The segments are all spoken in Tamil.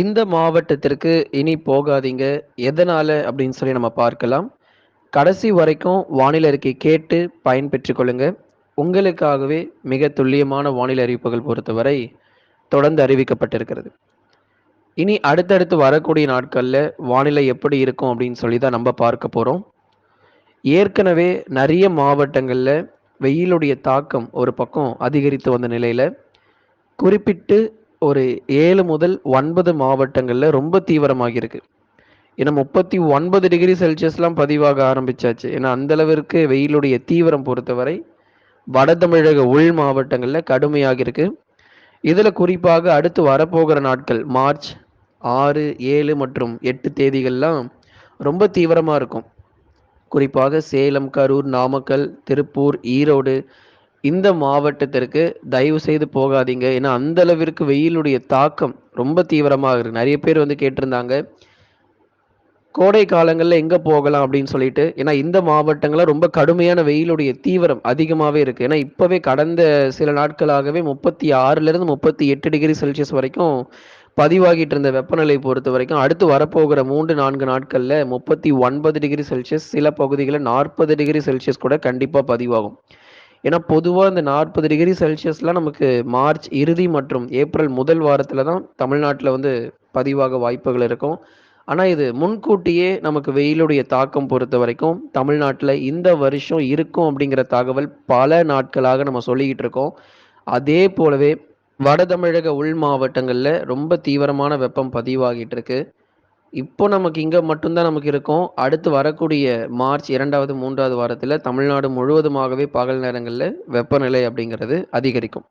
இந்த மாவட்டத்திற்கு இனி போகாதீங்க. எதனால அப்படின்னு சொல்லி நம்ம பார்க்கலாம். கடைசி வரைக்கும் வானிலை அறிக்கை கேட்டு பயன்பெற்றுக் கொள்ளுங்க. உங்களுக்காகவே மிக துல்லியமான வானிலை அறிவிப்புகள் பொறுத்தவரை தொடர்ந்து அறிவிக்கப்பட்டிருக்கிறது. இனி அடுத்தடுத்து வரக்கூடிய நாட்கள்ல வானிலை எப்படி இருக்கும் அப்படின்னு சொல்லி தான் நம்ம பார்க்க போறோம். ஏற்கனவே நிறைய மாவட்டங்கள்ல வெயிலுடைய தாக்கம் ஒரு பக்கம் அதிகரித்து வந்த நிலையில, குறிப்பிட்டு ஒரு 7 முதல் 9 மாவட்டங்கள்ல ரொம்ப தீவிரமாகியிருக்கு. ஏன்னா 39 டிகிரி செல்சியஸ்லாம் பதிவாக ஆரம்பிச்சாச்சு. ஏன்னா அந்த அளவிற்கு வெயிலுடைய தீவிரம் பொறுத்தவரை வட தமிழக உள் மாவட்டங்கள்ல கடுமையாக இருக்கு. இதுல குறிப்பாக அடுத்து வரப்போகிற நாட்கள் மார்ச் 6, 7 மற்றும் 8 தேதிகள்லாம் ரொம்ப தீவிரமா இருக்கும். குறிப்பாக சேலம், கரூர், நாமக்கல், திருப்பூர், ஈரோடு இந்த மாவட்டத்திற்கு தயவு செய்து போகாதீங்க. ஏன்னா அந்த அளவிற்கு வெயிலுடைய தாக்கம் ரொம்ப தீவிரமாக இருக்கு. நிறைய பேர் வந்து கேட்டிருந்தாங்க. கோடை காலங்கள்ல எங்க போகலாம் அப்படின்னு சொல்லிட்டு. ஏன்னா இந்த மாவட்டங்கள்ல ரொம்ப கடுமையான வெயிலுடைய தீவிரம் அதிகமாவே இருக்கு. ஏன்னா இப்பவே கடந்த சில நாட்களாகவே 36லிருந்து 38 டிகிரி செல்சியஸ் வரைக்கும் பதிவாகிட்டு இருந்த வெப்பநிலை பொறுத்த வரைக்கும் அடுத்து வரப்போகிற 3, 4 நாட்கள்ல 39 டிகிரி செல்சியஸ், சில பகுதிகள்ல 40 டிகிரி செல்சியஸ் கூட கண்டிப்பா பதிவாகும். ஏன்னா பொதுவா இந்த 40 டிகிரி செல்சியஸ்லாம் நமக்கு மார்ச் இறுதி மற்றும் ஏப்ரல் முதல் வாரத்துல தான் தமிழ்நாட்டுல வந்து பதிவாக வாய்ப்புகள் இருக்கும். ஆனா இது முன்கூட்டியே நமக்கு வெயிலுடைய தாக்கம் பொறுத்த வரைக்கும் தமிழ்நாட்டுல இந்த வருஷம் இருக்கும் அப்படிங்கிற தகவல் பல நாட்களாக நம்ம சொல்லிக்கிட்டு இருக்கோம். அதே போலவே வட தமிழக உள் மாவட்டங்கள்ல ரொம்ப தீவிரமான வெப்பம் பதிவாகிட்டு இருக்கு. இப்போ நமக்கு இங்க மட்டும் தான் நமக்கு இருக்கும். அடுத்து வரக்கூடிய மார்ச் 2வது, 3வது வாரத்துல தமிழ்நாடு முழுவதுமாகவே பகல் நேரங்கள்ல வெப்பநிலை அப்படிங்கிறது அதிகரிக்கும்.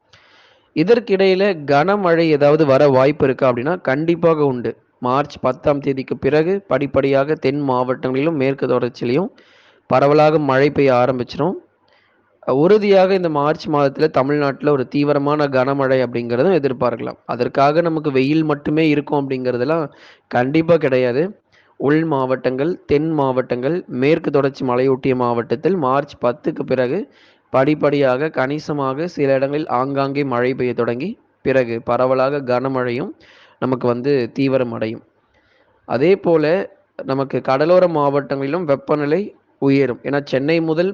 இதற்கிடையில கனமழை ஏதாவது வர வாய்ப்பு இருக்கா அப்படின்னா கண்டிப்பாக உண்டு. மார்ச் 10ஆம் தேதிக்கு பிறகு படிப்படியாக தென் மாவட்டங்களிலும் மேற்கு தொடர்ச்சியிலும் பரவலாக மழை பெய்ய ஆரம்பிச்சிரும். உறுதியாக இந்த மார்ச் மாதத்துல தமிழ்நாட்டுல ஒரு தீவிரமான கனமழை அப்படிங்கிறதும் எதிர்பார்க்கலாம். அதற்காக நமக்கு வெயில் மட்டுமே இருக்கும் அப்படிங்கிறதெல்லாம் கண்டிப்பா கிடையாது. உள் மாவட்டங்கள், தென் மாவட்டங்கள், மேற்கு தொடர்ச்சி மலையொட்டிய மாவட்டத்தில் மார்ச் 10க்கு பிறகு படிப்படியாக கணிசமாக சில இடங்களில் ஆங்காங்கே மழை பெய்ய தொடங்கி, பிறகு பரவலாக கனமழையும் நமக்கு வந்து தீவிரமடையும். அதே போல நமக்கு கடலோர மாவட்டங்களிலும் வெப்பநிலை உயரும். ஏன்னா சென்னை முதல்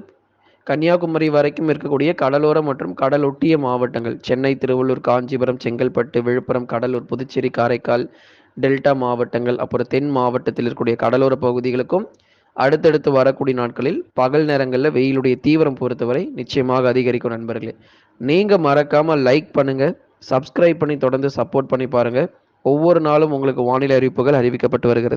கன்னியாகுமரி வரைக்கும் இருக்கக்கூடிய கடலோர மற்றும் கடலொட்டிய மாவட்டங்கள் சென்னை, திருவள்ளூர், காஞ்சிபுரம், செங்கல்பட்டு, விழுப்புரம், கடலூர், புதுச்சேரி, காரைக்கால், டெல்டா மாவட்டங்கள், அப்புறம் தென் மாவட்டத்தில் இருக்கக்கூடிய கடலோர பகுதிகளுக்கும் அடுத்தடுத்து வரக்கூடிய நாட்களில் பகல் நேரங்களில் வெயிலுடைய தீவிரம் பொறுத்தவரை நிச்சயமாக அதிகரிக்கும் நண்பர்களே. நீங்க மறக்காம லைக் பண்ணுங்க, சப்ஸ்கிரைப் பண்ணி தொடர்ந்து சப்போர்ட் பண்ணி பாருங்க. ஒவ்வொரு நாளும் உங்களுக்கு வானிலை அறிவிப்புகள் அறிவிக்கப்பட்டு வருகிறது.